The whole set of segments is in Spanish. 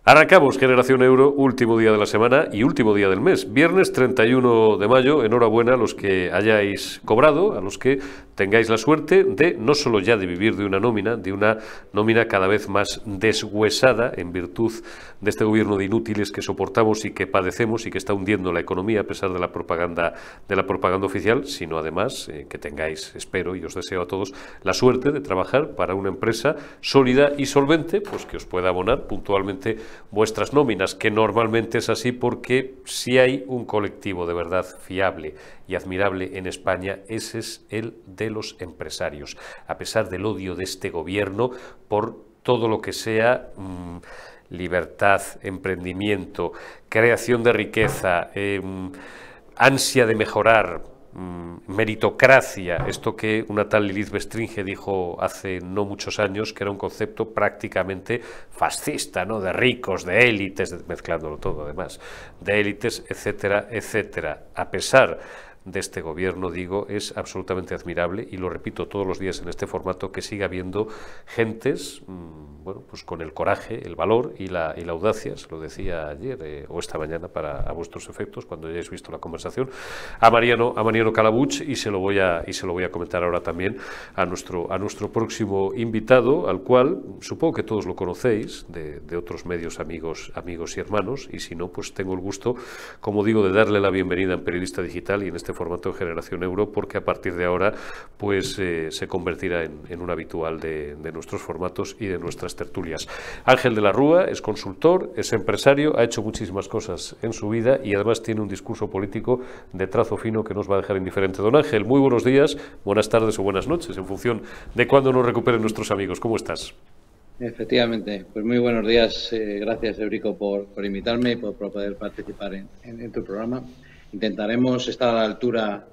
Arrancamos Generación Euro, último día de la semana y último día del mes. Viernes 31 de mayo, enhorabuena a los que hayáis cobrado, a los que tengáis la suerte de no solo ya de vivir de una nómina cada vez más deshuesada en virtud de este gobierno de inútiles que soportamos y que padecemos y que está hundiendo la economía a pesar de la propaganda oficial, sino además que tengáis, espero y os deseo a todos, la suerte de trabajar para una empresa sólida y solvente, pues que os pueda abonar puntualmente vuestras nóminas, que normalmente es así porque si hay un colectivo de verdad fiable y admirable en España, ese es el de los empresarios, a pesar del odio de este gobierno por todo lo que sea libertad, emprendimiento, creación de riqueza, ansia de mejorar, meritocracia, esto que una tal Lilith Bestringe dijo hace no muchos años, que era un concepto prácticamente fascista, ¿no? De ricos, de élites, mezclándolo todo además, de élites, etcétera, etcétera. A pesar de este gobierno, digo, es absolutamente admirable, y lo repito todos los días en este formato, que siga habiendo gentes, bueno, pues con el coraje, el valor y la audacia, se lo decía ayer o esta mañana a vuestros efectos, cuando hayáis visto la conversación, a Mariano Calabuch, y se lo voy a comentar ahora también a nuestro próximo invitado, al cual supongo que todos lo conocéis de otros medios amigos y hermanos, y si no, pues tengo el gusto, como digo, de darle la bienvenida en Periodista Digital y en este formato de Generación Euro, porque a partir de ahora pues se convertirá en un habitual de nuestros formatos y de nuestras tertulias. Ángel de la Rúa es consultor, es empresario, ha hecho muchísimas cosas en su vida y además tiene un discurso político de trazo fino que nos va a dejar indiferente. Don Ángel, muy buenos días, buenas tardes o buenas noches, en función de cuándo nos recuperen nuestros amigos. ¿Cómo estás? Efectivamente, pues muy buenos días. Gracias, Eurico, por invitarme y por poder participar en tu programa. Intentaremos estar a la altura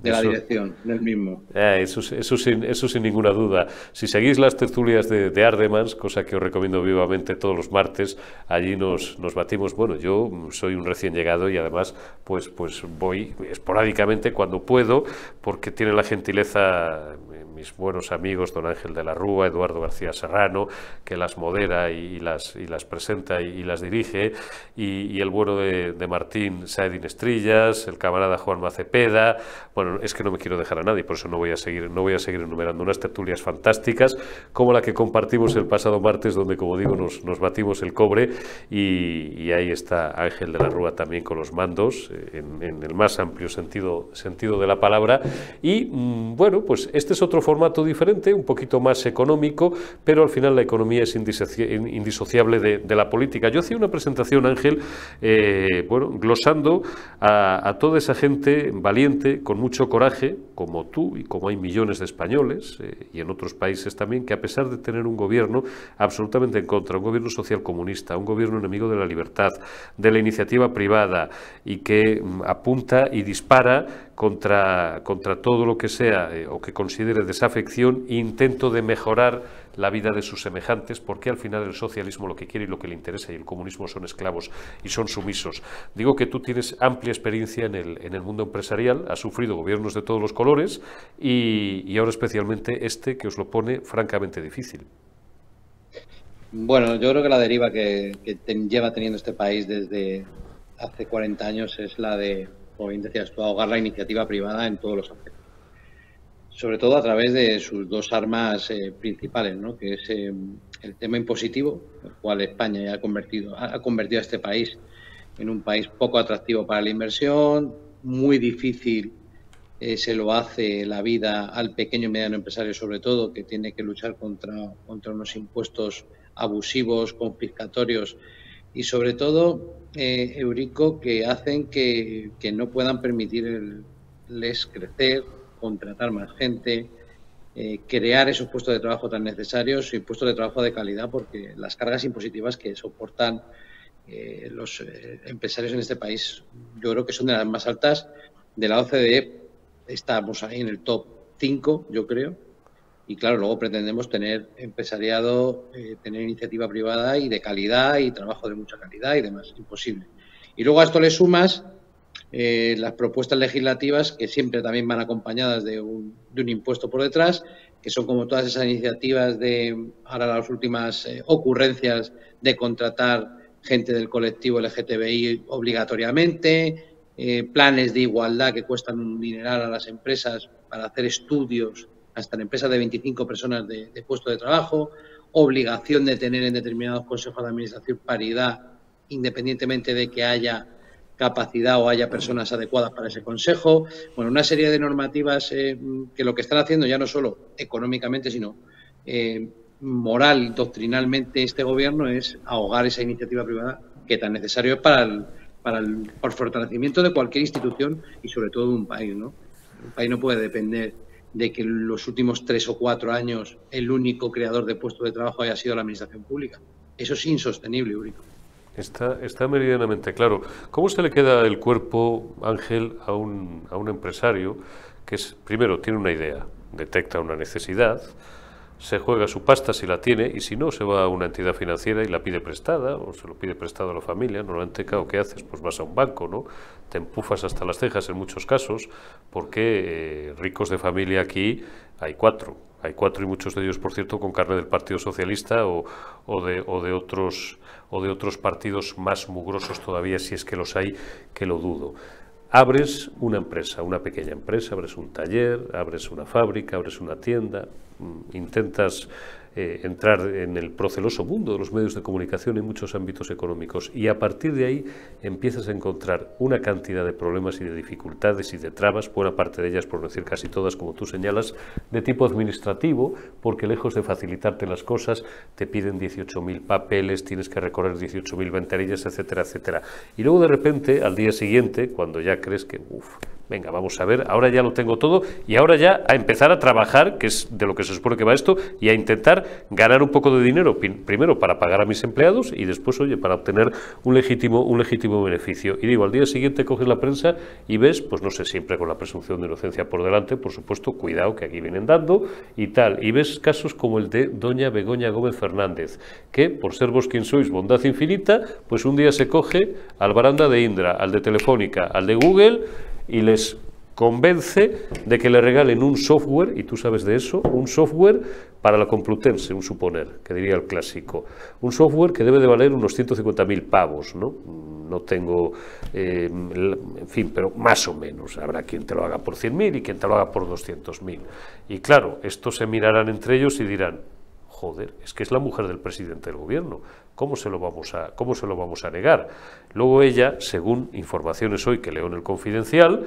de la dirección del mismo. Eso sin ninguna duda. Si seguís las tertulias de Ardemans, cosa que os recomiendo vivamente todos los martes, allí nos batimos. Bueno, yo soy un recién llegado y además pues voy esporádicamente cuando puedo, porque tiene la gentileza mis buenos amigos, don Ángel de la Rúa, Eduardo García Serrano, que las modera y las presenta y las dirige, y el bueno de Martín Saedín Estrillas, el camarada Juanma Cepeda. Bueno, es que no me quiero dejar a nadie, por eso no voy a seguir enumerando unas tertulias fantásticas como la que compartimos el pasado martes, donde, como digo, nos batimos el cobre, y ahí está Ángel de la Rúa también con los mandos, en el más amplio sentido de la palabra. Y bueno, pues este es otro formato diferente, un poquito más económico, pero al final la economía es indisociable de la política. Yo hacía una presentación, Ángel, bueno, glosando a toda esa gente valiente, con mucho coraje, como tú y como hay millones de españoles y en otros países también, que a pesar de tener un gobierno absolutamente en contra, un gobierno social comunista, un gobierno enemigo de la libertad, de la iniciativa privada, y que apunta y dispara contra todo lo que sea o que considere desafección e intento de mejorar la vida de sus semejantes, porque al final el socialismo lo que quiere y lo que le interesa, y el comunismo, son esclavos y son sumisos. Digo que tú tienes amplia experiencia en el mundo empresarial, has sufrido gobiernos de todos los colores y ahora especialmente este, que os lo pone francamente difícil. Bueno, yo creo que la deriva que lleva teniendo este país desde hace 40 años es la de, como bien decías tú, ahogar la iniciativa privada en todos los aspectos. Sobre todo a través de sus dos armas principales, ¿no? Que es el tema impositivo, el cual España ya ha convertido a este país en un país poco atractivo para la inversión, muy difícil se lo hace la vida al pequeño y mediano empresario, sobre todo, que tiene que luchar contra unos impuestos abusivos, confiscatorios y, sobre todo, Eurico, que hacen que no puedan permitirles crecer, contratar más gente, crear esos puestos de trabajo tan necesarios y puestos de trabajo de calidad, porque las cargas impositivas que soportan los empresarios en este país, yo creo que son de las más altas de la OCDE. Estamos ahí en el top 5, yo creo, y claro, luego pretendemos tener empresariado, tener iniciativa privada y de calidad y trabajo de mucha calidad y demás. Imposible. Y luego a esto le sumas las propuestas legislativas, que siempre también van acompañadas de un impuesto por detrás, que son como todas esas iniciativas de, ahora las últimas ocurrencias de contratar gente del colectivo LGTBI obligatoriamente, planes de igualdad que cuestan un dineral a las empresas para hacer estudios, hasta en empresas de 25 personas de puesto de trabajo, obligación de tener en determinados consejos de administración paridad, independientemente de que haya capacidad o haya personas adecuadas para ese consejo. Bueno, una serie de normativas que lo que están haciendo ya no solo económicamente, sino moral, doctrinalmente, este gobierno es ahogar esa iniciativa privada que tan necesario es para el fortalecimiento de cualquier institución y sobre todo de un país, ¿no? Un país no puede depender de que en los últimos 3 o 4 años el único creador de puestos de trabajo haya sido la administración pública. Eso es insostenible, Eurico. Está meridianamente claro. ¿Cómo se le queda el cuerpo, Ángel, a un empresario que primero tiene una idea, detecta una necesidad, se juega su pasta si la tiene y si no se va a una entidad financiera y la pide prestada o se lo pide prestado a la familia? Normalmente, ¿qué haces? Pues vas a un banco, ¿no? Te empufas hasta las cejas en muchos casos porque ricos de familia aquí hay 4. Hay 4 y muchos de ellos, por cierto, con carne del Partido Socialista o de otros partidos más mugrosos todavía, si es que los hay, que lo dudo. Abres una empresa, una pequeña empresa, abres un taller, abres una fábrica, abres una tienda, intentas entrar en el proceloso mundo de los medios de comunicación en muchos ámbitos económicos y a partir de ahí empiezas a encontrar una cantidad de problemas y de dificultades y de trabas, buena parte de ellas, por no decir casi todas, como tú señalas, de tipo administrativo, porque lejos de facilitarte las cosas, te piden 18.000 papeles, tienes que recorrer 18.000 ventanillas, etcétera, etcétera. Y luego de repente, al día siguiente, cuando ya crees que, venga, vamos a ver, ahora ya lo tengo todo y ahora ya a empezar a trabajar, que es de lo que se supone que va esto, y a intentar ganar un poco de dinero, primero para pagar a mis empleados y después, oye, para obtener un legítimo beneficio. Y digo, al día siguiente coges la prensa y ves, pues no sé, siempre con la presunción de inocencia por delante, por supuesto, cuidado que aquí vienen dando y tal, y ves casos como el de doña Begoña Gómez Fernández, que por ser vos quien sois, bondad infinita, pues un día se coge al Baranda de Indra, al de Telefónica, al de Google y les convence de que le regalen un software, y tú sabes de eso, un software para la Complutense, un suponer, que diría el clásico. Un software que debe de valer unos 150.000 pavos, ¿no? No tengo, en fin, pero más o menos. Habrá quien te lo haga por 100.000 y quien te lo haga por 200.000. Y claro, estos se mirarán entre ellos y dirán, joder, es que es la mujer del presidente del gobierno, ¿cómo se lo vamos a negar? Luego ella, según informaciones hoy que leo en el Confidencial,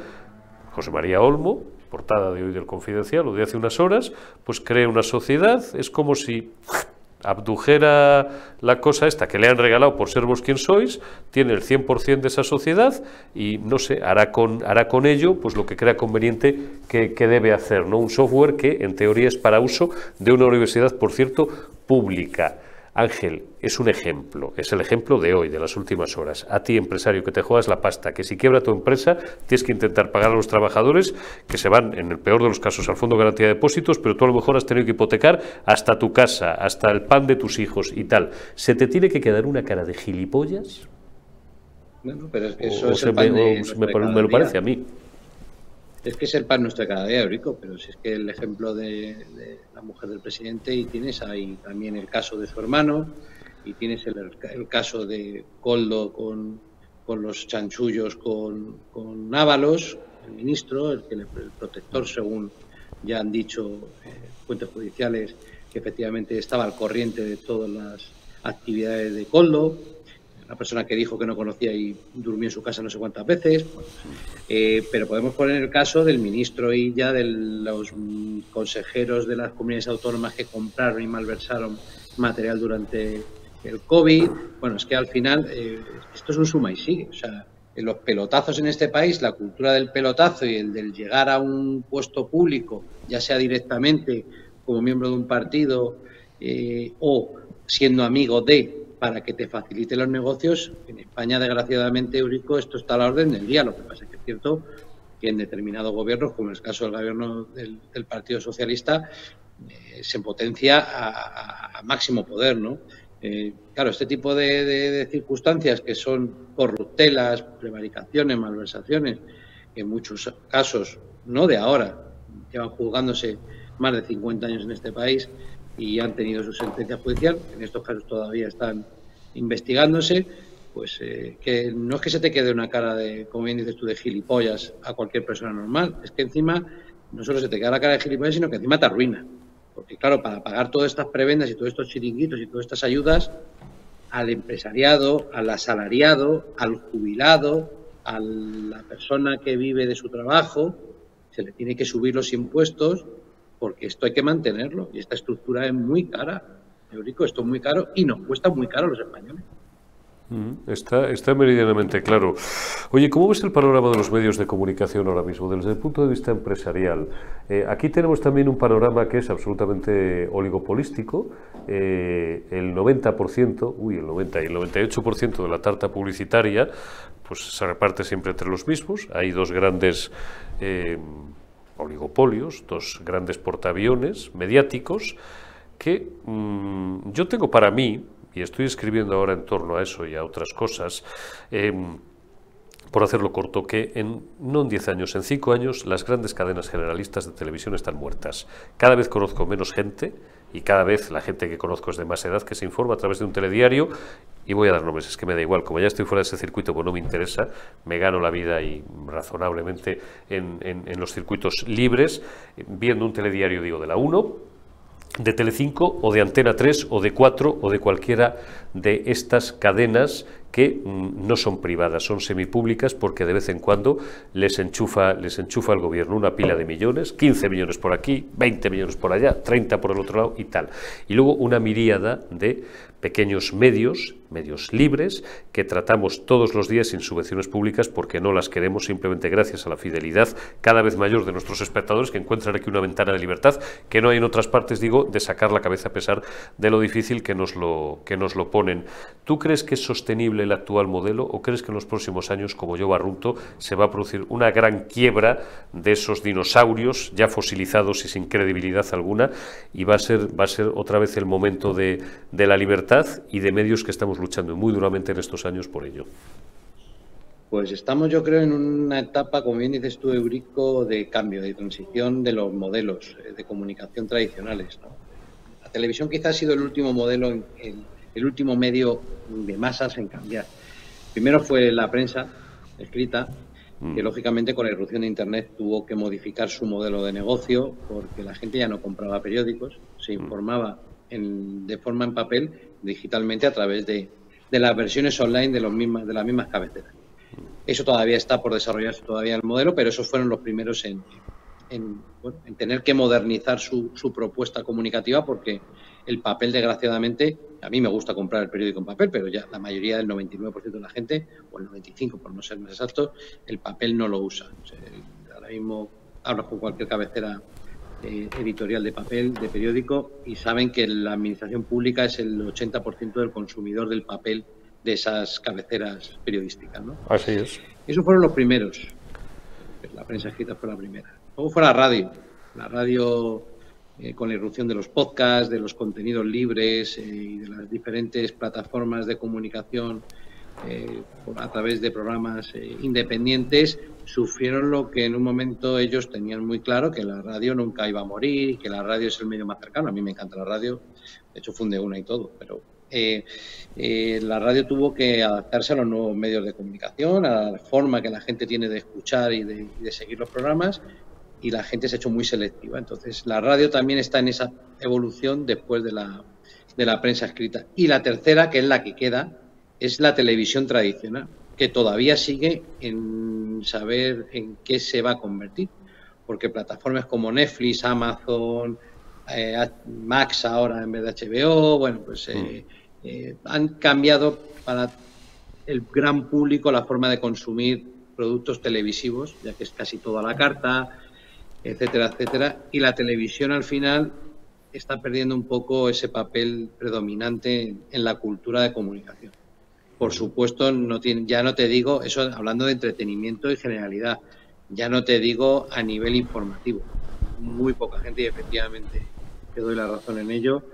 José María Olmo, portada de hoy del Confidencial o de hace unas horas, pues crea una sociedad, es como si abdujera la cosa esta que le han regalado por ser vos quien sois, tiene el 100% de esa sociedad y, no sé, hará con ello pues lo que crea conveniente que debe hacer, ¿no? Un software que en teoría es para uso de una universidad, por cierto, pública. Ángel, es un ejemplo, es el ejemplo de hoy, de las últimas horas. A ti, empresario, que te juegas la pasta, que si quiebra tu empresa, tienes que intentar pagar a los trabajadores que se van, en el peor de los casos, al Fondo de Garantía de Depósitos, pero tú a lo mejor has tenido que hipotecar hasta tu casa, hasta el pan de tus hijos y tal. ¿Se te tiene que quedar una cara de gilipollas? Bueno, pero es que eso es el pan me lo parece a mí. Es que es el pan nuestro de cada día, Eurico, pero si es que el ejemplo de la mujer del presidente, y tienes ahí también el caso de su hermano, y tienes el caso de Koldo con los chanchullos con Ábalos, el ministro, el protector, según ya han dicho fuentes judiciales, que efectivamente estaba al corriente de todas las actividades de Koldo. Una persona que dijo que no conocía y durmió en su casa no sé cuántas veces. Pero podemos poner el caso del ministro y ya de los consejeros de las comunidades autónomas que compraron y malversaron material durante el COVID. Bueno, es que al final esto es un suma y sigue. O sea, los pelotazos en este país, la cultura del pelotazo y el del llegar a un puesto público, ya sea directamente como miembro de un partido o siendo amigo de, para que te facilite los negocios. En España, desgraciadamente, Eurico, esto está a la orden del día. Lo que pasa es que es cierto que en determinados gobiernos, como en el caso del gobierno del Partido Socialista, se potencia a máximo poder, ¿no? Claro, este tipo de circunstancias que son corruptelas, prevaricaciones, malversaciones, que en muchos casos, no de ahora, llevan juzgándose más de 50 años en este país y han tenido su sentencia judicial, en estos casos todavía están investigándose, pues que no es que se te quede una cara de, como bien dices tú, de gilipollas a cualquier persona normal, es que encima no solo se te queda la cara de gilipollas, sino que encima te arruina. Porque claro, para pagar todas estas prebendas y todos estos chiringuitos y todas estas ayudas, al empresariado, al asalariado, al jubilado, a la persona que vive de su trabajo, se le tiene que subir los impuestos porque esto hay que mantenerlo y esta estructura es muy cara. Eurico, esto es muy caro y nos cuesta muy caro a los españoles. Está meridianamente claro. Oye, ¿cómo ves el panorama de los medios de comunicación ahora mismo, desde el punto de vista empresarial? Aquí tenemos también un panorama que es absolutamente oligopolístico. El 90%, el 90 y el 98% de la tarta publicitaria pues se reparte siempre entre los mismos. Hay dos grandes oligopolios, dos grandes portaaviones mediáticos que yo tengo para mí, y estoy escribiendo ahora en torno a eso y a otras cosas, por hacerlo corto, que no en 10 años, en 5 años, las grandes cadenas generalistas de televisión están muertas. Cada vez conozco menos gente y cada vez la gente que conozco es de más edad que se informa a través de un telediario, y voy a dar nombres, es que me da igual, como ya estoy fuera de ese circuito, pues no me interesa, me gano la vida y razonablemente en los circuitos libres, viendo un telediario, digo, de la 1, de Telecinco o de Antena 3 o de 4 o de cualquiera de estas cadenas que no son privadas, son semipúblicas, porque de vez en cuando les enchufa el gobierno una pila de millones, 15 millones por aquí, 20 millones por allá, 30 por el otro lado y tal. Y luego una miríada de pequeños medios libres, que tratamos todos los días sin subvenciones públicas porque no las queremos, simplemente gracias a la fidelidad cada vez mayor de nuestros espectadores, que encuentran aquí una ventana de libertad que no hay en otras partes, digo, de sacar la cabeza a pesar de lo difícil que nos lo ponen. ¿Tú crees que es sostenible el actual modelo o crees que en los próximos años, como yo barrunto, se va a producir una gran quiebra de esos dinosaurios ya fosilizados y sin credibilidad alguna, y va a ser otra vez el momento de la libertad y de medios que estamos luchando muy duramente en estos años por ello? Pues estamos, yo creo, en una etapa, como bien dices tú, Eurico, de cambio, de transición de los modelos de comunicación tradicionales, ¿no? La televisión quizás ha sido el último modelo, el último medio de masas en cambiar. Primero fue la prensa escrita, que lógicamente con la irrupción de Internet tuvo que modificar su modelo de negocio porque la gente ya no compraba periódicos, se informaba de forma en papel, digitalmente, a través de las versiones online de las mismas cabeceras. Eso todavía está por desarrollarse todavía el modelo, pero esos fueron los primeros en tener que modernizar su propuesta comunicativa, porque el papel, desgraciadamente, a mí me gusta comprar el periódico en papel, pero ya la mayoría, del 99% de la gente, o el 95% por no ser más exacto, el papel no lo usa. O sea, ahora mismo hablas con cualquier cabecera editorial de papel, de periódico, y saben que la administración pública es el 80% del consumidor del papel de esas cabeceras periodísticas, ¿no? Así es. Esos fueron los primeros. La prensa escrita fue la primera. Luego fue la radio. La radio, con la irrupción de los podcasts, de los contenidos libres y de las diferentes plataformas de comunicación a través de programas independientes, sufrieron lo que en un momento ellos tenían muy claro, que la radio nunca iba a morir y que la radio es el medio más cercano. A mí me encanta la radio, de hecho fundé una y todo, pero la radio tuvo que adaptarse a los nuevos medios de comunicación, a la forma que la gente tiene de escuchar y de seguir los programas, y la gente se ha hecho muy selectiva. Entonces la radio también está en esa evolución después de la prensa escrita. Y la tercera, que es la que queda, es la televisión tradicional, que todavía sigue en saber en qué se va a convertir, porque plataformas como Netflix, Amazon, Max ahora en vez de HBO, bueno, pues han cambiado para el gran público la forma de consumir productos televisivos, ya que es casi todo a la carta, etcétera, etcétera, y la televisión al final está perdiendo un poco ese papel predominante en la cultura de comunicación. Por supuesto, ya no te digo, eso hablando de entretenimiento y generalidad, ya no te digo a nivel informativo. Muy poca gente, y efectivamente te doy la razón en ello,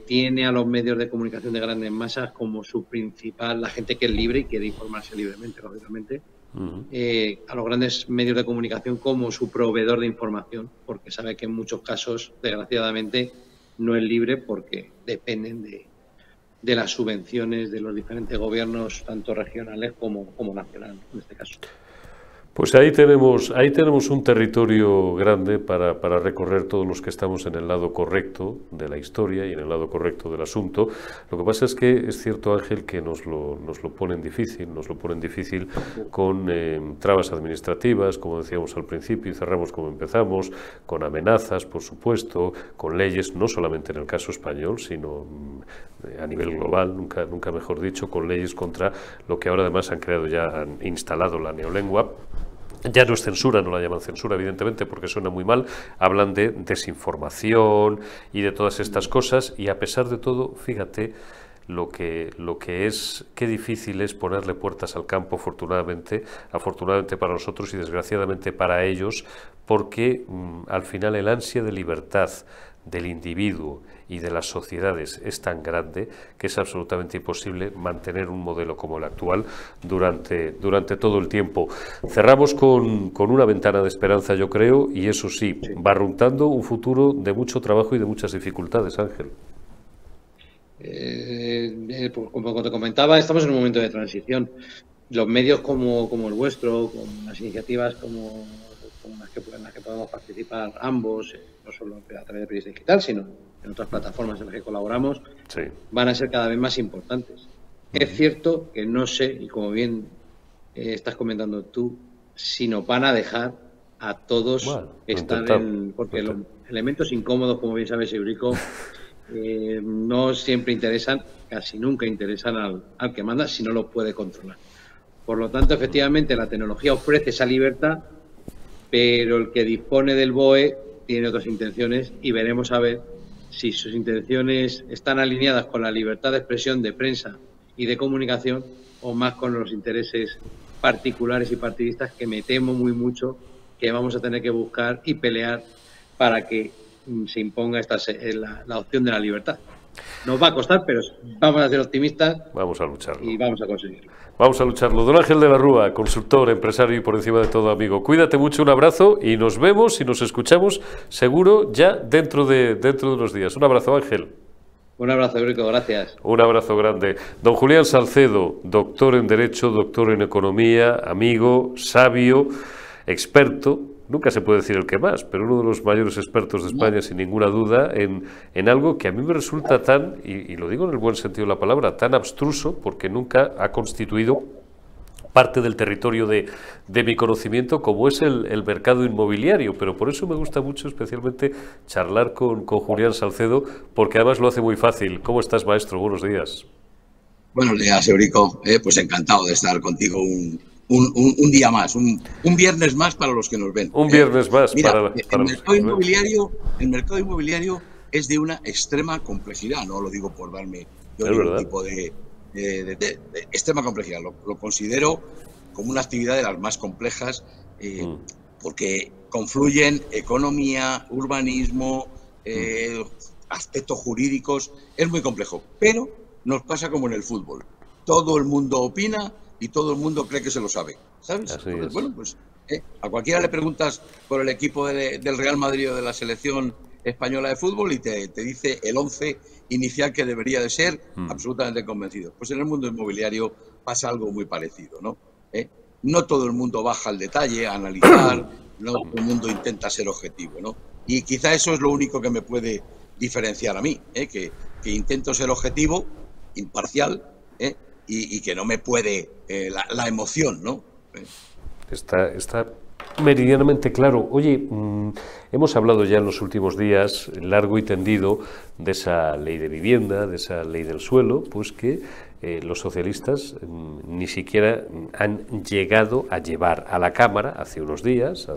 tiene a los medios de comunicación de grandes masas como su principal, la gente que es libre y quiere informarse libremente, lógicamente, a los grandes medios de comunicación como su proveedor de información, porque sabe que en muchos casos, desgraciadamente, no es libre porque dependen de las subvenciones de los diferentes gobiernos, tanto regionales como nacionales, en este caso. Pues ahí tenemos un territorio grande para recorrer todos los que estamos en el lado correcto de la historia y en el lado correcto del asunto. Lo que pasa es que es cierto, Ángel, que nos lo ponen difícil, con trabas administrativas, como decíamos al principio, y cerramos como empezamos, con amenazas, por supuesto, con leyes, no solamente en el caso español, sino a nivel global, nunca mejor dicho, con leyes contra lo que ahora además han instalado la neolengua. Ya no es censura, no la llaman censura, evidentemente, porque suena muy mal. Hablan de desinformación y de todas estas cosas, y a pesar de todo, fíjate lo que es, qué difícil es ponerle puertas al campo, afortunadamente para nosotros y desgraciadamente para ellos, porque al final el ansia de libertad del individuo y de las sociedades es tan grande que es absolutamente imposible mantener un modelo como el actual durante todo el tiempo. Cerramos con una ventana de esperanza, yo creo, y eso sí, barruntando un futuro de mucho trabajo y de muchas dificultades, Ángel. Como te comentaba, estamos en un momento de transición. Los medios como el vuestro, con las iniciativas como en las que podemos participar ambos, no solo a través de Periodista Digital, sino en otras plataformas en las que colaboramos, van a ser cada vez más importantes. Es cierto que no sé, y como bien estás comentando tú, si nos van a dejar a todos estar porque los elementos incómodos, como bien sabes, Eurico, no siempre interesan, casi nunca interesan al que manda si no lo puede controlar. Por lo tanto, efectivamente, la tecnología ofrece esa libertad, pero el que dispone del BOE tiene otras intenciones y veremos a ver si sus intenciones están alineadas con la libertad de expresión de prensa y de comunicación o más con los intereses particulares y partidistas que me temo muy mucho que vamos a tener que buscar y pelear para que se imponga la opción de la libertad. Nos va a costar, pero vamos a ser optimistas. Vamos a lucharlo. Y vamos a conseguirlo. Vamos a lucharlo. Don Ángel de la Rúa, consultor, empresario y por encima de todo amigo. Cuídate mucho, un abrazo y nos vemos y nos escuchamos seguro ya dentro de unos días. Un abrazo, Ángel. Un abrazo, Eurico, gracias. Un abrazo grande. Don Julián Salcedo, doctor en Derecho, doctor en Economía, amigo, sabio, experto. Nunca se puede decir el que más, pero uno de los mayores expertos de España, sin ninguna duda, en algo que a mí me resulta tan, y lo digo en el buen sentido de la palabra, tan abstruso, porque nunca ha constituido parte del territorio de mi conocimiento, como es el mercado inmobiliario. Pero por eso me gusta mucho, especialmente, charlar con Julián Salcedo, porque además lo hace muy fácil. ¿Cómo estás, maestro? Buenos días. Buenos días, Eurico. Pues encantado de estar contigo un día más, un viernes más para los que nos ven. Un viernes más. Mira, el mercado inmobiliario es de una extrema complejidad, no lo digo por darme yo ningún tipo de extrema complejidad. Lo considero como una actividad de las más complejas porque confluyen economía, urbanismo, aspectos jurídicos. Es muy complejo, pero nos pasa como en el fútbol. Todo el mundo opina y todo el mundo cree que se lo sabe, ¿sabes? Entonces, bueno, pues a cualquiera le preguntas por el equipo del Real Madrid o de la selección española de fútbol y te dice el 11 inicial que debería de ser, absolutamente convencido. Pues en el mundo inmobiliario pasa algo muy parecido, ¿no? No todo el mundo baja al detalle, a analizar, no todo el mundo intenta ser objetivo, ¿no? Y quizá eso es lo único que me puede diferenciar a mí, que intento ser objetivo, imparcial, y que no me puede la emoción, ¿no? Está meridianamente claro. Oye, hemos hablado ya en los últimos días, largo y tendido, de esa ley de vivienda, de esa ley del suelo, pues que los socialistas ni siquiera han llegado a llevar a la Cámara hace unos días,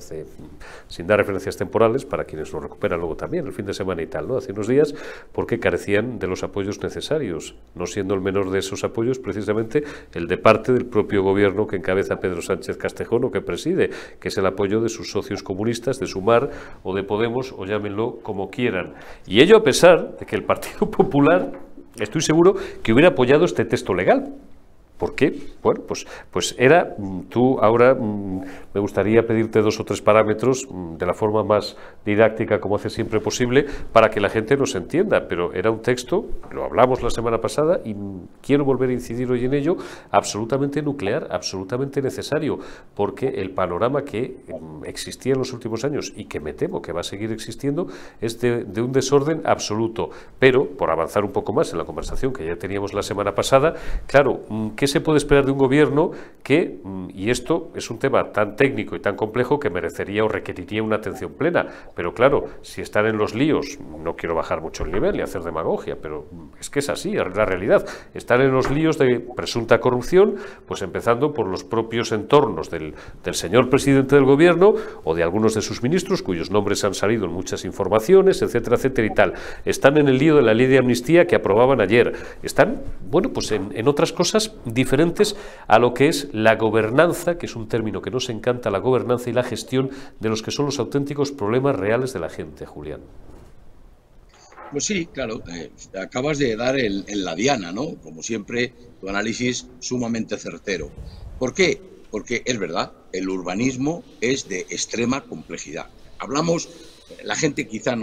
sin dar referencias temporales, para quienes lo recuperan luego también, el fin de semana y tal, ¿no? Hace unos días, porque carecían de los apoyos necesarios, no siendo el menor de esos apoyos precisamente el de parte del propio gobierno que encabeza Pedro Sánchez Castejón o que preside, que es el apoyo de sus socios comunistas, de Sumar o de Podemos, o llámenlo como quieran. Y ello a pesar de que el Partido Popular, estoy seguro, que hubiera apoyado este texto legal. ¿Por qué? Bueno, pues era, tú ahora me gustaría pedirte 2 o 3 parámetros de la forma más didáctica, como hace siempre posible, para que la gente nos entienda, pero era un texto, lo hablamos la semana pasada y quiero volver a incidir hoy en ello, absolutamente nuclear, absolutamente necesario, porque el panorama que existía en los últimos años y que me temo que va a seguir existiendo es de un desorden absoluto, pero por avanzar un poco más en la conversación que ya teníamos la semana pasada, claro, ¿qué se puede esperar de un gobierno que, y esto es un tema tan técnico y tan complejo que merecería o requeriría una atención plena, pero claro, si están en los líos, no quiero bajar mucho el nivel y hacer demagogia, pero es que es así, es la realidad, están en los líos de presunta corrupción, pues empezando por los propios entornos del señor presidente del gobierno o de algunos de sus ministros, cuyos nombres han salido en muchas informaciones, etcétera, etcétera y tal. Están en el lío de la ley de amnistía que aprobaban ayer. Están, bueno, pues en otras cosas diferentes a lo que es la gobernanza, que es un término que nos encanta, la gobernanza y la gestión de los que son los auténticos problemas reales de la gente, Julián. Pues sí, claro, acabas de dar en la diana, ¿no? Como siempre, tu análisis sumamente certero. ¿Por qué? Porque es verdad, el urbanismo es de extrema complejidad. Hablamos, la gente quizá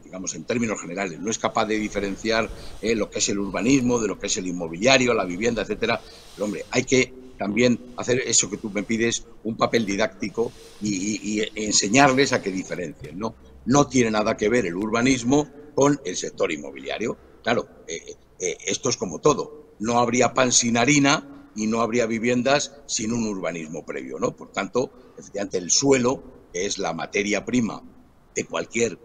digamos en términos generales, no es capaz de diferenciar lo que es el urbanismo de lo que es el inmobiliario, la vivienda, etcétera. Pero hombre, hay que también hacer eso que tú me pides, un papel didáctico y enseñarles a que diferencien, ¿no? No tiene nada que ver el urbanismo con el sector inmobiliario. Claro, esto es como todo. No habría pan sin harina y no habría viviendas sin un urbanismo previo, ¿no? Por tanto, efectivamente, el suelo, que es la materia prima de cualquier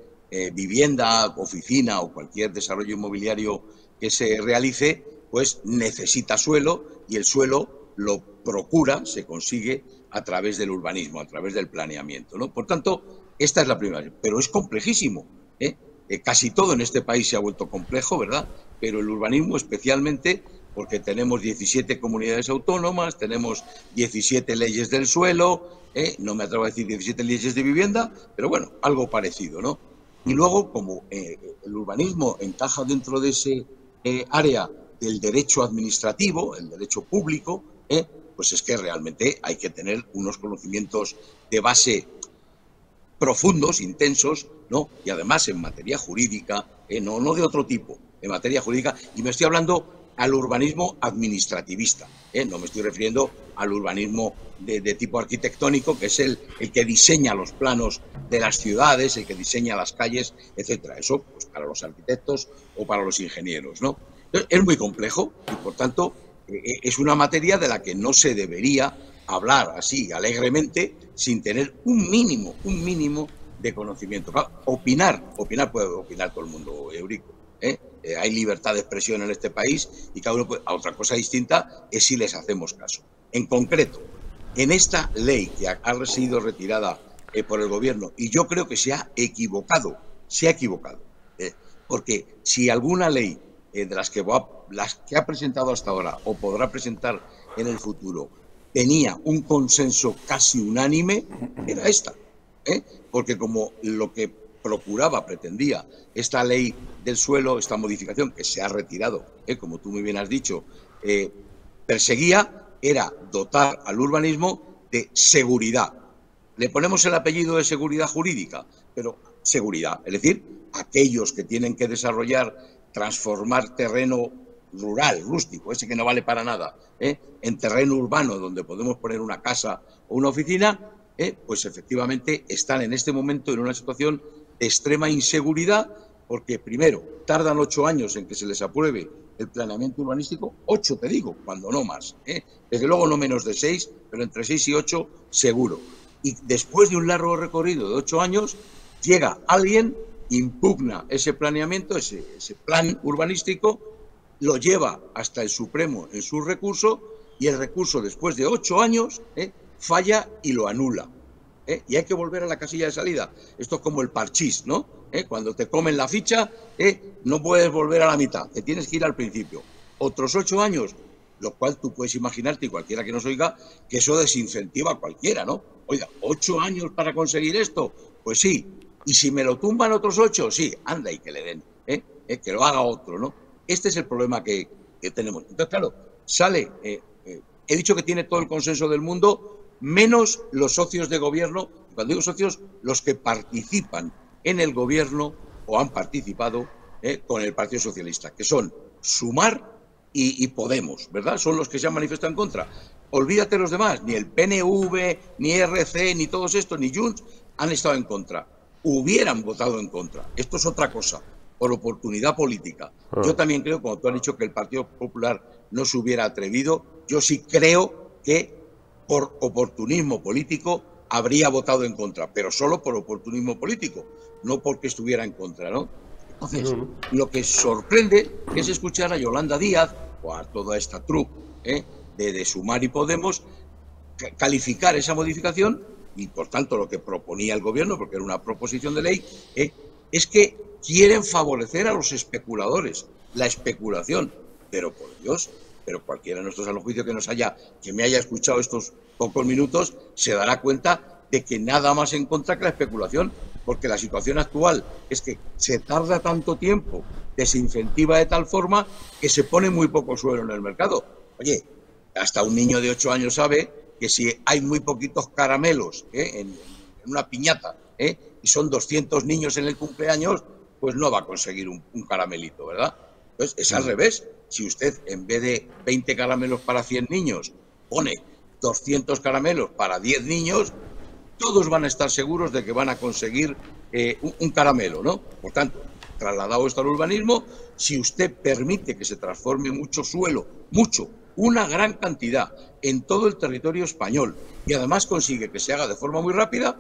vivienda, oficina o cualquier desarrollo inmobiliario que se realice, pues necesita suelo y el suelo lo procura, se consigue a través del urbanismo, a través del planeamiento, ¿no? Por tanto, esta es la primera, pero es complejísimo, ¿eh? Casi todo en este país se ha vuelto complejo, ¿verdad? Pero el urbanismo especialmente porque tenemos 17 comunidades autónomas, tenemos 17 leyes del suelo, no me atrevo a decir 17 leyes de vivienda, pero bueno, algo parecido, ¿no? Y luego, como el urbanismo encaja dentro de ese área del derecho administrativo, el derecho público, pues es que realmente hay que tener unos conocimientos de base profundos, intensos, ¿no? Y además en materia jurídica, no de otro tipo, en materia jurídica, y me estoy hablando al urbanismo administrativista, no me estoy refiriendo al urbanismo de tipo arquitectónico, que es el que diseña los planos de las ciudades, el que diseña las calles, etcétera. Eso pues para los arquitectos o para los ingenieros, ¿no? Entonces, es muy complejo y por tanto es una materia de la que no se debería hablar así alegremente sin tener un mínimo de conocimiento. Claro, opinar puede opinar todo el mundo, Eurico, hay libertad de expresión en este país y cada uno puede, a otra cosa distinta es si les hacemos caso. En concreto, en esta ley que ha sido retirada por el gobierno, y yo creo que se ha equivocado, porque si alguna ley de las que ha presentado hasta ahora o podrá presentar en el futuro tenía un consenso casi unánime, era esta, porque como lo que pretendía esta ley del suelo, esta modificación que se ha retirado, como tú muy bien has dicho, perseguía era dotar al urbanismo de seguridad. Le ponemos el apellido de seguridad jurídica, pero seguridad, es decir, aquellos que tienen que desarrollar, transformar terreno rural, rústico, ese que no vale para nada, en terreno urbano donde podemos poner una casa o una oficina, pues efectivamente están en este momento en una situación de extrema inseguridad porque primero tardan 8 años en que se les apruebe el planeamiento urbanístico, 8 te digo, cuando no más, desde luego no menos de 6, pero entre 6 y 8 seguro. Y después de un largo recorrido de 8 años, llega alguien, impugna ese planeamiento, ese plan urbanístico, lo lleva hasta el Supremo en su recurso y el recurso después de 8 años falla y lo anula. Y hay que volver a la casilla de salida. Esto es como el parchís, ¿no? Cuando te comen la ficha, no puedes volver a la mitad, te tienes que ir al principio. Otros 8 años Lo cual tú puedes imaginarte, y cualquiera que nos oiga, que eso desincentiva a cualquiera, ¿no? Oiga, 8 años para conseguir esto, pues sí. Y si me lo tumban otros 8, sí, anda y que le den, que lo haga otro, ¿no? Este es el problema que tenemos. Entonces, claro, sale, he dicho que tiene todo el consenso del mundo, menos los socios de gobierno. Cuando digo socios, los que participan en el gobierno o han participado con el Partido Socialista, que son Sumar y Podemos, ¿verdad? Son los que se han manifestado en contra. Olvídate los demás, ni el PNV, ni RC, ni todos estos, ni Junts han estado en contra. Hubieran votado en contra. Esto es otra cosa, por oportunidad política. Yo también creo, como tú has dicho, que el Partido Popular no se hubiera atrevido. Yo sí creo que por oportunismo político habría votado en contra, pero solo por oportunismo político, no porque estuviera en contra, ¿no? Entonces, lo que sorprende es escuchar a Yolanda Díaz o a toda esta troupe de Sumar y Podemos calificar esa modificación y, por tanto, lo que proponía el gobierno, porque era una proposición de ley, es que quieren favorecer a los especuladores, la especulación. Pero, por Dios, pero cualquiera de nuestros al juicio que me haya escuchado estos pocos minutos se dará cuenta de que nada más en contra que la especulación, porque la situación actual es que se tarda tanto tiempo, desincentiva de tal forma que se pone muy poco suelo en el mercado. Oye, hasta un niño de 8 años sabe que si hay muy poquitos caramelos en una piñata y son 200 niños en el cumpleaños, pues no va a conseguir un caramelito, ¿verdad? Entonces, es al revés. Si usted, en vez de 20 caramelos para 100 niños, pone 200 caramelos para 10 niños, todos van a estar seguros de que van a conseguir un caramelo, ¿no? Por tanto, trasladado esto al urbanismo, si usted permite que se transforme mucho suelo, una gran cantidad en todo el territorio español, y además consigue que se haga de forma muy rápida,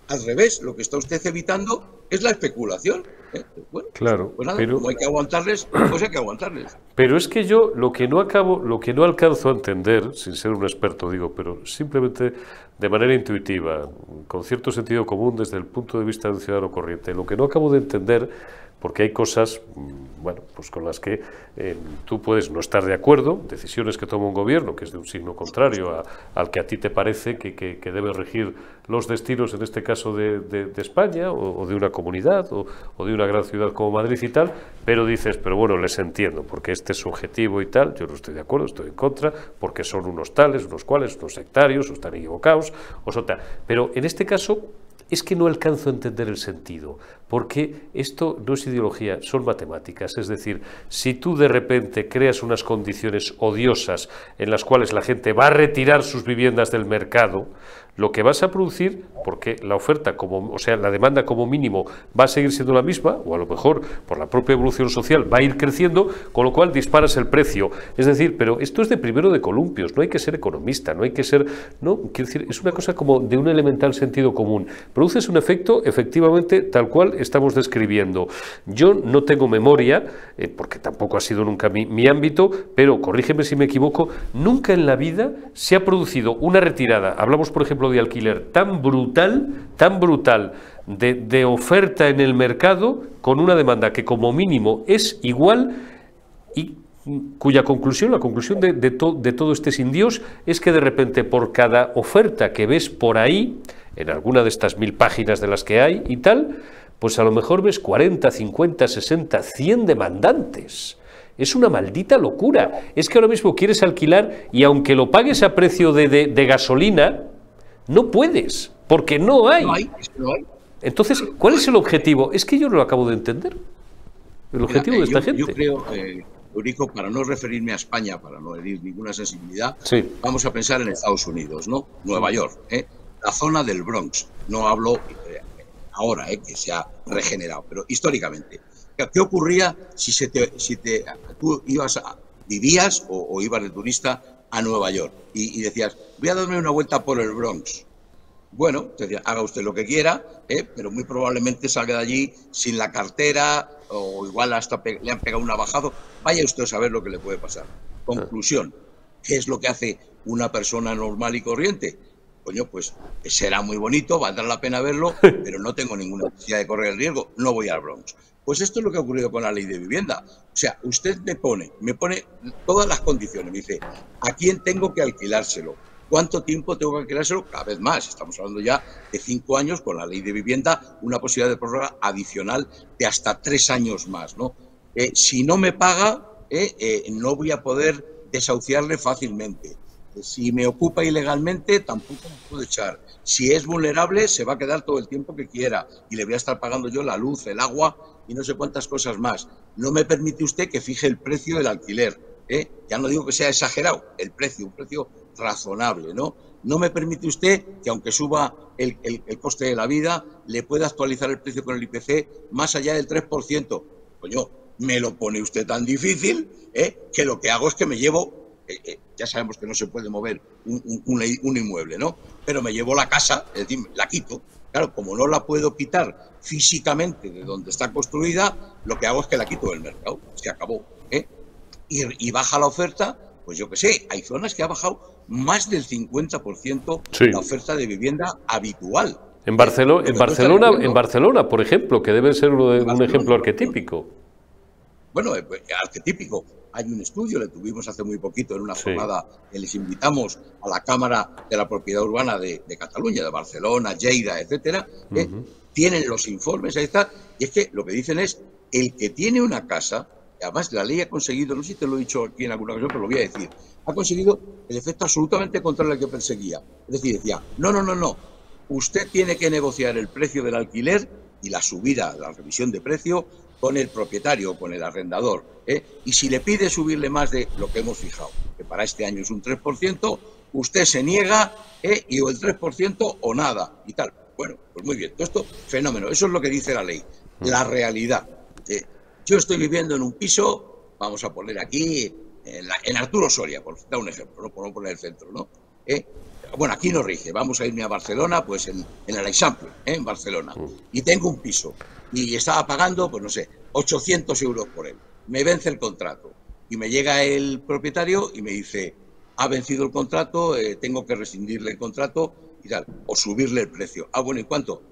al revés, lo que está usted evitando es la especulación. Bueno, claro, pues nada, pero como hay que aguantarles, pues hay que aguantarles. Pero es que yo lo que no alcanzo a entender, sin ser un experto, digo, pero simplemente de manera intuitiva, con cierto sentido común desde el punto de vista de un ciudadano corriente, lo que no acabo de entender, porque hay cosas, bueno, pues con las que tú puedes no estar de acuerdo, decisiones que toma un gobierno, que es de un signo contrario al que a ti te parece que debe regir los destinos, en este caso de España, o de una comunidad, o de una gran ciudad como Madrid y tal, pero dices, pero bueno, les entiendo, porque este es su objetivo y tal, yo no estoy de acuerdo, estoy en contra, porque son unos tales, unos cuales, unos sectarios, o están equivocados, o son tal. Pero en este caso es que no alcanzo a entender el sentido, porque esto no es ideología, son matemáticas. Es decir, si tú de repente creas unas condiciones odiosas en las cuales la gente va a retirar sus viviendas del mercado, lo que vas a producir, porque la oferta, o sea, la demanda como mínimo va a seguir siendo la misma, o a lo mejor por la propia evolución social va a ir creciendo, con lo cual disparas el precio. Es decir, pero esto es de primero de columpios, no hay que ser economista, no hay que ser, no, quiero decir, es una cosa como de un elemental sentido común. Produces un efecto, efectivamente, tal cual estamos describiendo. Yo no tengo memoria, porque tampoco ha sido nunca mi ámbito, pero corrígeme si me equivoco, nunca en la vida se ha producido una retirada, hablamos por ejemplo de alquiler, tan brutal de oferta en el mercado, con una demanda que como mínimo es igual, y cuya conclusión, la conclusión de todo este sin Dios, es que de repente por cada oferta que ves por ahí, en alguna de estas 1000 páginas de las que hay y tal, pues a lo mejor ves 40, 50, 60, 100 demandantes. Es una maldita locura. Es que ahora mismo quieres alquilar y aunque lo pagues a precio de gasolina, no puedes, porque no hay. No hay. Entonces, ¿cuál es el objetivo? Es que yo no lo acabo de entender. El objetivo de esta gente. Yo creo, Eurico, para no referirme a España, para no herir ninguna sensibilidad, sí, vamos a pensar en Estados Unidos, ¿no? Nueva York, la zona del Bronx. No hablo ahora, que se ha regenerado, pero históricamente. ¿Qué ocurría si tú vivías o ibas de turista a Nueva York y decías, voy a darme una vuelta por el Bronx? Bueno, te decía, haga usted lo que quiera, pero muy probablemente salga de allí sin la cartera o igual hasta le han pegado un navajazo. Vaya usted a saber lo que le puede pasar. Conclusión, ¿qué es lo que hace una persona normal y corriente? Coño, pues será muy bonito, valdrá la pena verlo, pero no tengo ninguna necesidad de correr el riesgo, no voy al Bronx. Pues esto es lo que ha ocurrido con la ley de vivienda. O sea, usted me pone todas las condiciones, me dice, ¿a quién tengo que alquilárselo? ¿Cuánto tiempo tengo que alquilárselo? Cada vez más. Estamos hablando ya de 5 años con la ley de vivienda, una posibilidad de prórroga adicional de hasta 3 años más, ¿no? Si no me paga, no voy a poder desahuciarle fácilmente. Si me ocupa ilegalmente, tampoco me puedo echar. Si es vulnerable, se va a quedar todo el tiempo que quiera y le voy a estar pagando yo la luz, el agua y no sé cuántas cosas más. No me permite usted que fije el precio del alquiler. Ya no digo que sea exagerado, el precio, un precio razonable, ¿no? No me permite usted que, aunque suba el coste de la vida, le pueda actualizar el precio con el IPC más allá del 3%. Coño, me lo pone usted tan difícil, que lo que hago es que me llevo... ya sabemos que no se puede mover un inmueble, ¿no? Pero me llevo la casa, es decir, la quito. Claro, como no la puedo quitar físicamente de donde está construida, lo que hago es que la quito del mercado. Se acabó, y baja la oferta, pues yo qué sé, hay zonas que ha bajado más del 50% sí. La oferta de vivienda habitual. En Barcelona, por ejemplo, que debe ser un ejemplo arquetípico. Bueno, arquetípico. Hay un estudio, le tuvimos hace muy poquito en una jornada que les invitamos a la Cámara de la Propiedad Urbana de Cataluña, de Barcelona, Lleida, etcétera. Tienen los informes, ahí está. Y es que lo que dicen es, el que tiene una casa, además la ley ha conseguido, no sé si te lo he dicho aquí en alguna ocasión, pero lo voy a decir, ha conseguido el efecto absolutamente contrario al que perseguía. Es decir, decía, no, usted tiene que negociar el precio del alquiler y la subida, la revisión de precio, con el propietario o con el arrendador. Y si le pide subirle más de lo que hemos fijado, que para este año es un 3%, usted se niega, y o el 3% o nada, y tal. Bueno, pues muy bien, todo esto, fenómeno, eso es lo que dice la ley. La realidad. Yo estoy viviendo en un piso, vamos a poner aquí, en Arturo Soria, por dar un ejemplo, ¿no? Por no poner el centro, ¿no? Bueno, aquí no rige, vamos a irme a Barcelona, pues en el Eixample, en Barcelona, y tengo un piso, y estaba pagando, pues no sé, 800 euros por él. Me vence el contrato, y me llega el propietario y me dice, ha vencido el contrato, tengo que rescindirle el contrato y tal, o subirle el precio. Ah, bueno, ¿y cuánto?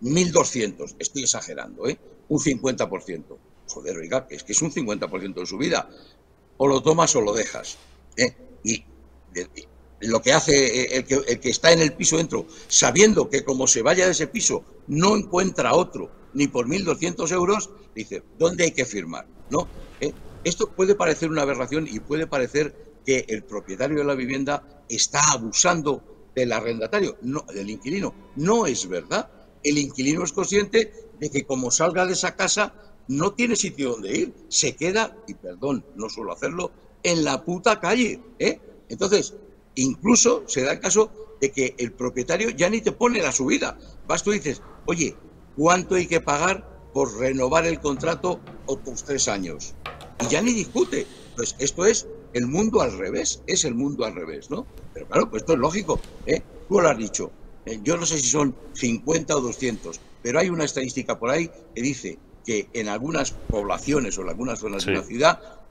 1.200, estoy exagerando, un 50%. Joder, oiga, que es un 50% de subida. O lo tomas o lo dejas. Y lo que hace el que está en el piso dentro, sabiendo que como se vaya de ese piso no encuentra otro, ni por 1.200 euros, dice, ¿dónde hay que firmar? ¿No? Esto puede parecer una aberración y puede parecer que el propietario de la vivienda está abusando del arrendatario, no, del inquilino. No es verdad. El inquilino es consciente de que como salga de esa casa no tiene sitio donde ir, se queda, y perdón, no suelo hacerlo, en la puta calle. Entonces, incluso se da el caso de que el propietario ya ni te pone la subida. Vas tú y dices, oye, ¿cuánto hay que pagar por renovar el contrato otros 3 años? Y ya ni discute. Pues esto es el mundo al revés, es el mundo al revés, ¿no? Pero claro, pues esto es lógico, tú lo has dicho. Yo no sé si son 50 o 200, pero hay una estadística por ahí que dice que en algunas poblaciones o en algunas zonas de la ciudad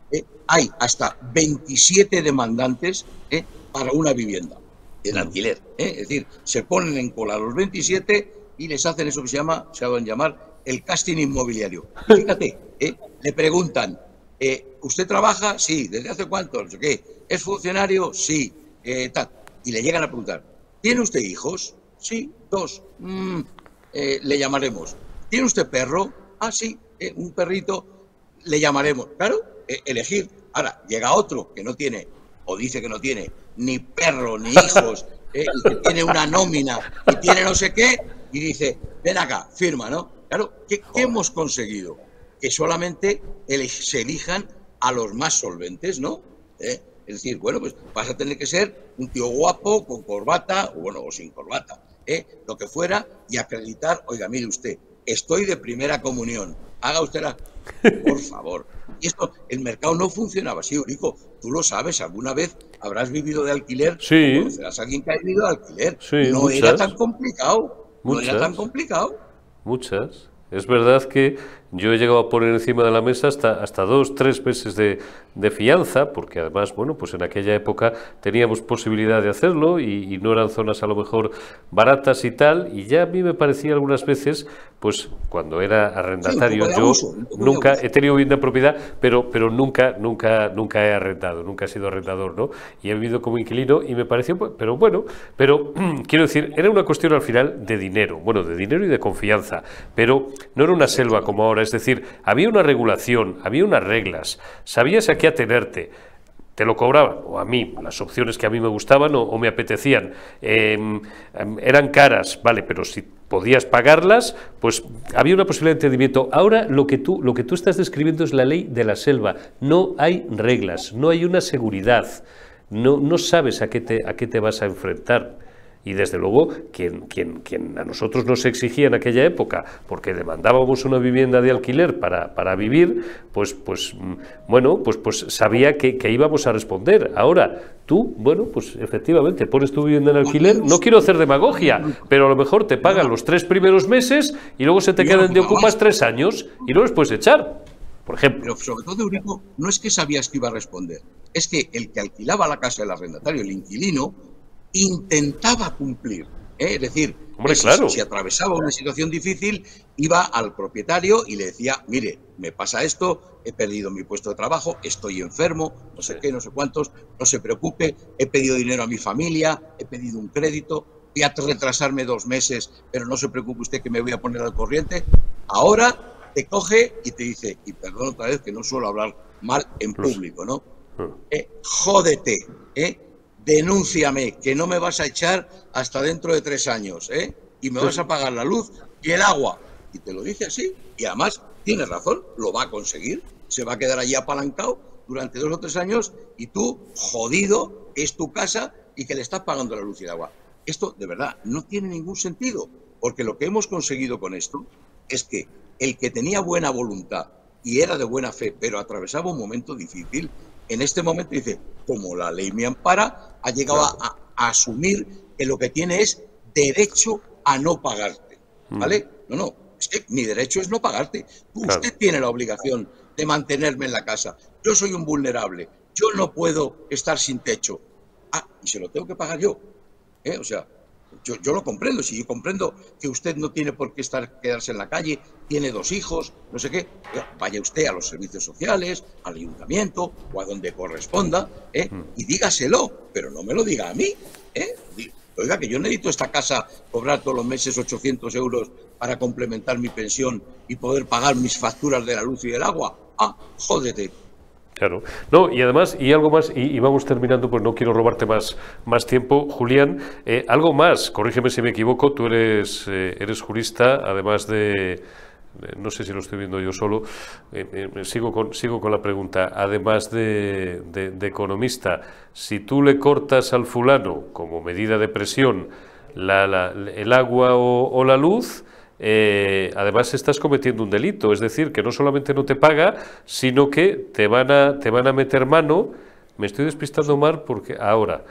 hay hasta 27 demandantes para una vivienda en alquiler. Es decir, se ponen en cola los 27 y les hacen eso que se van a llamar el casting inmobiliario. Y fíjate, le preguntan, ¿usted trabaja? Sí. ¿Desde hace cuánto? No sé qué. ¿Es funcionario? Sí. Tal. Y le llegan a preguntar, ¿tiene usted hijos? Sí, 2. Le llamaremos. ¿Tiene usted perro? Ah, sí, un perrito, le llamaremos. Claro, elegir. Ahora, llega otro que no tiene, o dice que no tiene, ni perro, ni hijos, y que tiene una nómina, y tiene no sé qué, y dice, ven acá, firma, ¿no? Claro, ¿qué hemos conseguido? Que solamente se elijan a los más solventes, ¿no? Es decir, bueno, pues vas a tener que ser un tío guapo, con corbata, o sin corbata, lo que fuera, y acreditar, oiga, mire usted, estoy de primera comunión, haga usted por favor. Y esto, el mercado no funcionaba así, Eurico, tú lo sabes, alguna vez habrás vivido de alquiler, sí. O conocerás a alguien que ha vivido de alquiler, sí, no muchas. Era tan complicado, Muchas. no era tan complicado. Muchas. Es verdad que yo he llegado a poner encima de la mesa hasta 2, 3 meses de fianza, porque además, bueno, pues en aquella época teníamos posibilidad de hacerlo y no eran zonas a lo mejor baratas y tal, y ya a mí me parecía algunas veces, pues cuando era arrendatario, yo nunca he tenido vivienda en propiedad, pero nunca he arrendado, nunca he sido arrendador, ¿no? Y he vivido como inquilino y me pareció, pero bueno, quiero decir, era una cuestión al final de dinero, bueno, de dinero y de confianza, pero no era una selva como ahora, es decir, había una regulación, había unas reglas, sabías a qué atenerte. Te lo cobraban, o a mí, las opciones que a mí me gustaban o me apetecían, eran caras, vale, pero si podías pagarlas, pues había una posibilidad de entendimiento. Ahora lo que tú estás describiendo es la ley de la selva, no hay reglas, no hay una seguridad, no sabes a qué te vas a enfrentar. Y desde luego, quien a nosotros nos exigía en aquella época, porque demandábamos una vivienda de alquiler para vivir, pues sabía que íbamos a responder. Ahora, tú, bueno, pues efectivamente, pones tu vivienda en alquiler, no quiero hacer demagogia, pero a lo mejor te pagan los 3 primeros meses y luego se te quedan de ocupas 3 años y no los puedes echar, por ejemplo. Pero sobre todo, Eurico, no es que sabías que iba a responder, es que el que alquilaba la casa del arrendatario, el inquilino, intentaba cumplir, es decir, hombre, claro, si atravesaba una situación difícil, iba al propietario y le decía, mire, me pasa esto, he perdido mi puesto de trabajo, estoy enfermo, no sé qué, no sé cuántos, no se preocupe, he pedido dinero a mi familia, he pedido un crédito, voy a retrasarme 2 meses, pero no se preocupe usted que me voy a poner al corriente. Ahora te coge y te dice, y perdón otra vez que no suelo hablar mal en público, ¿no? Jódete, denúnciame, que no me vas a echar hasta dentro de 3 años, y me vas a pagar la luz y el agua. Y te lo dice así, y además tiene razón, lo va a conseguir, se va a quedar allí apalancado durante 2 o 3 años y tú, jodido, es tu casa y que le estás pagando la luz y el agua. Esto, de verdad, no tiene ningún sentido, porque lo que hemos conseguido con esto es que el que tenía buena voluntad y era de buena fe, pero atravesaba un momento difícil, en este momento dice, como la ley me ampara, ha llegado a asumir que lo que tiene es derecho a no pagarte, ¿vale? No, es que mi derecho es no pagarte. Usted tiene la obligación de mantenerme en la casa. Yo soy un vulnerable, yo no puedo estar sin techo. Y se lo tengo que pagar yo, O sea, yo lo comprendo, si yo comprendo que usted no tiene por qué quedarse en la calle, tiene 2 hijos, no sé qué, vaya usted a los servicios sociales, al ayuntamiento o a donde corresponda, y dígaselo, pero no me lo diga a mí, Oiga, que yo necesito esta casa, cobrar todos los meses 800 euros para complementar mi pensión y poder pagar mis facturas de la luz y del agua. Jódete. Claro. No, y además, y algo más, y vamos terminando, pues no quiero robarte más tiempo, Julián. Algo más, corrígeme si me equivoco, tú eres jurista, además de, no sé si lo estoy viendo yo solo, sigo con la pregunta, además de economista, si tú le cortas al fulano, como medida de presión, el agua o la luz, además estás cometiendo un delito, es decir, que no solamente no te paga, sino que te van a meter mano. Me estoy despistando, Mar, porque ahora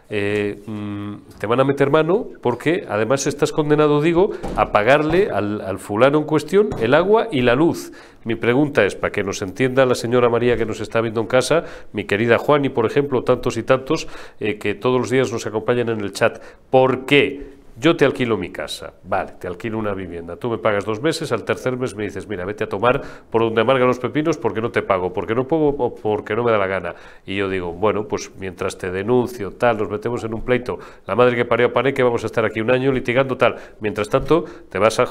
te van a meter mano porque además estás condenado, digo, a pagarle al fulano en cuestión el agua y la luz. Mi pregunta es, para que nos entienda la señora María que nos está viendo en casa, mi querida Juani, por ejemplo, tantos y tantos que todos los días nos acompañan en el chat, ¿por qué? Yo te alquilo mi casa, vale, te alquilo una vivienda, tú me pagas 2 meses, al tercer mes me dices, mira, vete a tomar por donde amargan los pepinos porque no te pago, porque no puedo o porque no me da la gana. Y yo digo, bueno, pues mientras te denuncio, tal, nos metemos en un pleito, la madre que parió a Paneque, vamos a estar aquí 1 año litigando, tal. Mientras tanto, te vas a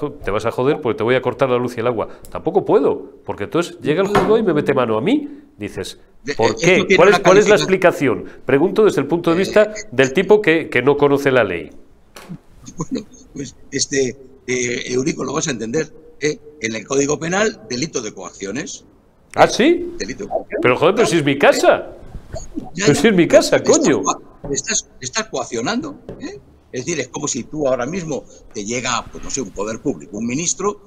joder porque te voy a cortar la luz y el agua. Tampoco puedo, porque entonces llega el juzgado y me mete mano a mí. Dices, ¿por qué? ¿Cuál es la explicación? Pregunto desde el punto de vista del tipo que no conoce la ley. Bueno, pues Eurico, lo vas a entender. En el Código Penal, delito de coacciones. ¿Ah, sí? Delito de coacciones. Pero joder, pero si es mi casa. Pero si es mi casa, coño. Estás coaccionando. Es decir, es como si tú ahora mismo te llega, pues no sé, un poder público, un ministro,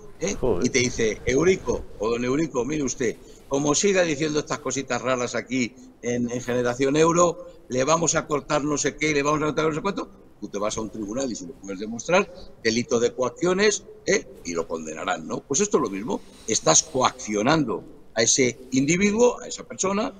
y te dice, Eurico, o don Eurico, mire usted, como siga diciendo estas cositas raras aquí en Generación Euro, le vamos a cortar no sé qué, le vamos a cortar no sé cuánto. tú te vas a un tribunal y si lo puedes demostrar, delito de coacciones, y lo condenarán, ¿no? Pues esto es lo mismo, estás coaccionando a ese individuo, a esa persona,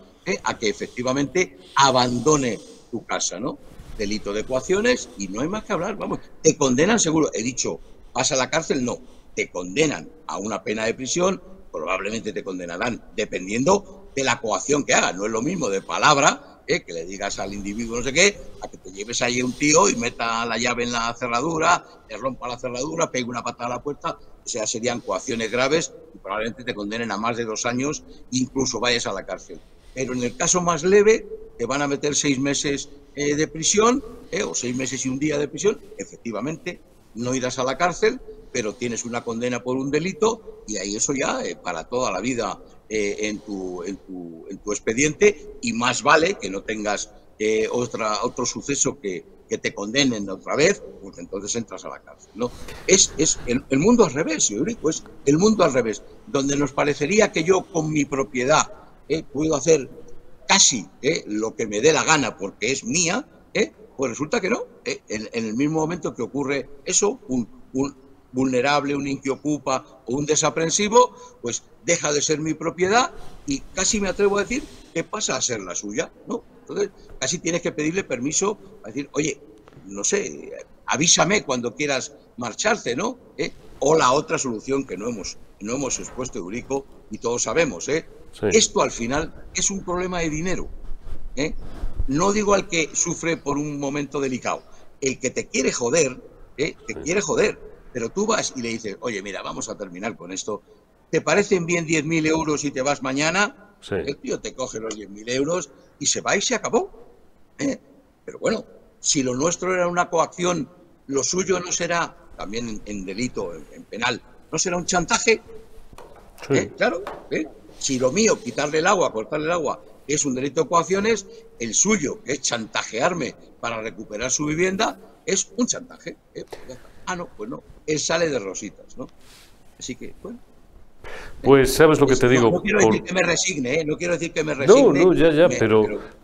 a que efectivamente abandone tu casa, ¿no? Delito de coacciones y no hay más que hablar, vamos, te condenan seguro, he dicho, vas a la cárcel, no, te condenan a una pena de prisión, probablemente te condenarán dependiendo de la coacción que hagas, no es lo mismo de palabra, que le digas al individuo no sé qué, a que te lleves ahí un tío y meta la llave en la cerradura, te rompa la cerradura, pegue una patada a la puerta, o sea, serían coacciones graves y probablemente te condenen a más de 2 años, incluso vayas a la cárcel. Pero en el caso más leve, te van a meter 6 meses de prisión, o 6 meses y un día de prisión, efectivamente, no irás a la cárcel, pero tienes una condena por un delito y ahí eso ya para toda la vida en tu expediente, y más vale que no tengas otro suceso que te condenen otra vez, pues entonces entras a la cárcel, ¿no? Es el mundo al revés, Eurico, es el mundo al revés, donde nos parecería que yo con mi propiedad puedo hacer casi lo que me dé la gana porque es mía, pues resulta que no. En el mismo momento que ocurre eso, un vulnerable, un inquiocupa o un desaprensivo, pues deja de ser mi propiedad y casi me atrevo a decir que pasa a ser la suya, ¿no? Entonces, casi tienes que pedirle permiso a decir, oye, no sé, avísame cuando quieras marcharte, ¿no? O la otra solución que no hemos expuesto, Eurico, y todos sabemos, Sí. Esto al final es un problema de dinero, No digo al que sufre por un momento delicado, el que te quiere joder, quiere joder, pero tú vas y le dices, oye, mira, vamos a terminar con esto, ¿te parecen bien 10.000 euros y te vas mañana? Sí. El tío te coge los 10.000 euros y se va y se acabó, Pero bueno, si lo nuestro era una coacción, lo suyo no será, también en delito, en penal, ¿no será un chantaje? Sí. Claro, si lo mío, quitarle el agua, cortarle el agua, es un delito de coacciones, el suyo, que es chantajearme para recuperar su vivienda, es un chantaje. Ah, no, pues no, él sale de rositas, ¿no? Así que, bueno. Pues sabes lo que te digo. No quiero decir que me resigne, no quiero decir que me resigne. No, ya,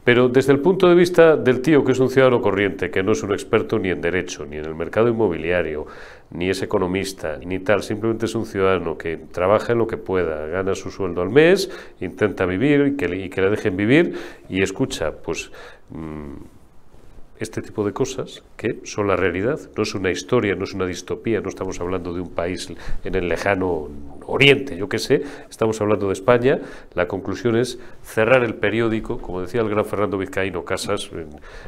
pero desde el punto de vista del tío que es un ciudadano corriente, que no es un experto ni en derecho, ni en el mercado inmobiliario, ni es economista, ni tal, simplemente es un ciudadano que trabaja en lo que pueda, gana su sueldo al mes, intenta vivir y que le dejen vivir y escucha, pues este tipo de cosas que son la realidad, no es una historia, no es una distopía, no estamos hablando de un país en el lejano oriente, yo qué sé, estamos hablando de España. La conclusión es cerrar el periódico, como decía el gran Fernando Vizcaíno Casas,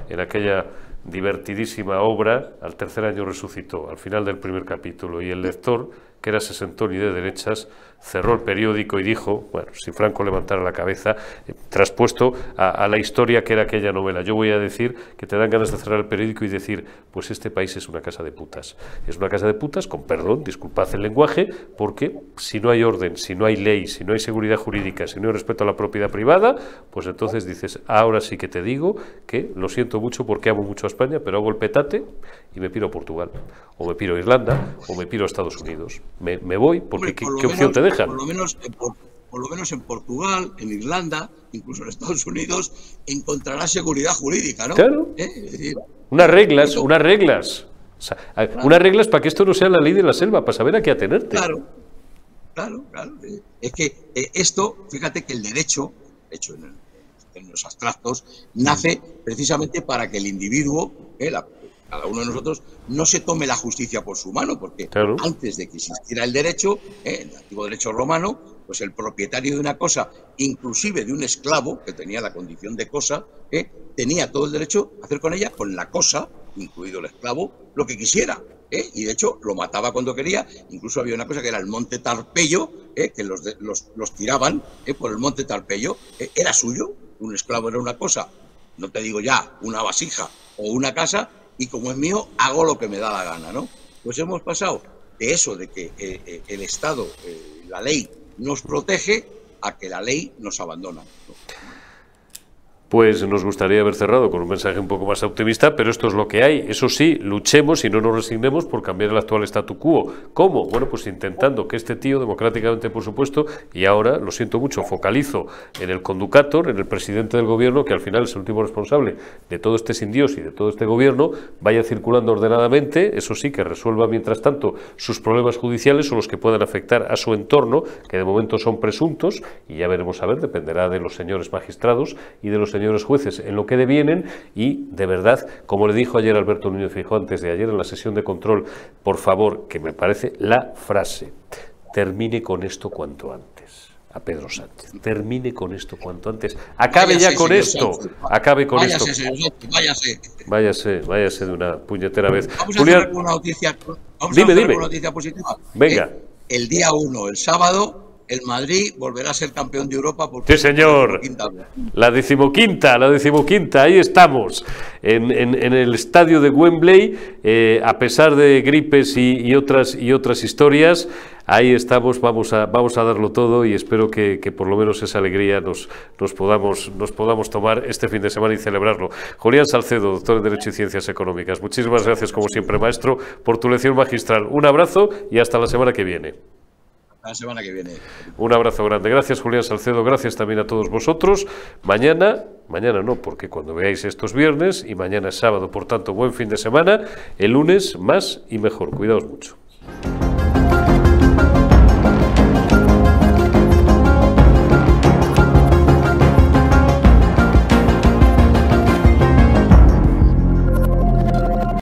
en aquella divertidísima obra, al tercer año resucitó, al final del primer capítulo, y el lector, que era sesentón y de derechas, cerró el periódico y dijo, bueno, si Franco levantara la cabeza, traspuesto a la historia que era aquella novela. Yo voy a decir que te dan ganas de cerrar el periódico y decir, pues este país es una casa de putas. Es una casa de putas, con perdón, disculpad el lenguaje, porque si no hay orden, si no hay ley, si no hay seguridad jurídica, si no hay respeto a la propiedad privada, pues entonces dices, ahora sí que te digo que lo siento mucho porque amo mucho a España, pero hago el petate y me piro a Portugal, o me piro a Irlanda, o me piro a Estados Unidos. Me voy, porque hombre, ¿qué opción te dejan? Por lo menos en Portugal, en Irlanda, incluso en Estados Unidos, encontrarás seguridad jurídica, ¿no? Claro. Es decir, unas reglas. O sea, claro. Unas reglas para que esto no sea la ley de la selva, para saber a qué atenerte. Claro. Es que esto, fíjate que el derecho, hecho en los abstractos, nace precisamente para que el individuo, cada uno de nosotros, no se tome la justicia por su mano, porque claro, antes de que existiera el derecho, el antiguo derecho romano, pues el propietario de una cosa, inclusive de un esclavo, que tenía la condición de cosa, tenía todo el derecho a hacer con ella, con la cosa, incluido el esclavo, lo que quisiera. Y de hecho lo mataba cuando quería. Incluso había una cosa que era el monte Tarpeyo, que los tiraban por el monte Tarpeyo, era suyo. Un esclavo era una cosa, no te digo ya una vasija o una casa, y como es mío, hago lo que me da la gana, ¿no? Pues hemos pasado de eso, de que el Estado, la ley, nos protege, a que la ley nos abandona, ¿no? pues nos gustaría haber cerrado con un mensaje un poco más optimista, pero esto es lo que hay. Eso sí, luchemos y no nos resignemos por cambiar el actual statu quo. ¿Cómo? Bueno, pues intentando que este tío, democráticamente por supuesto, y ahora, lo siento mucho, focalizo en el conductor, en el presidente del gobierno, que al final es el último responsable de todo este sin Dios y de todo este gobierno, vaya circulando ordenadamente, eso sí, que resuelva mientras tanto sus problemas judiciales o los que puedan afectar a su entorno, que de momento son presuntos, y ya veremos a ver, dependerá de los señores magistrados y de los señores jueces en lo que devienen. Y de verdad, como le dijo ayer Alberto Núñez Feijóo antes de ayer en la sesión de control, por favor, que me parece la frase, termine con esto cuanto antes. A Pedro Sánchez, termine con esto cuanto antes, acabe ya con esto, acabe con esto. Váyase de una puñetera vez. Vamos a hacer una noticia, dime. Una noticia positiva. Venga. El día 1, el sábado, el Madrid volverá a ser campeón de Europa. Sí, señor. La decimoquinta, ahí estamos, en el estadio de Wembley, a pesar de gripes y otras historias. Ahí estamos, vamos a darlo todo y espero que por lo menos esa alegría nos podamos tomar este fin de semana y celebrarlo. Julián Salcedo, doctor en Derecho y Ciencias Económicas, muchísimas gracias como siempre, maestro, por tu lección magistral. Un abrazo y hasta la semana que viene. La semana que viene. Un abrazo grande. Gracias, Julián Salcedo. Gracias también a todos vosotros. Mañana no, porque cuando veáis estos viernes, y mañana es sábado, por tanto, buen fin de semana. El lunes más y mejor. Cuidaos mucho.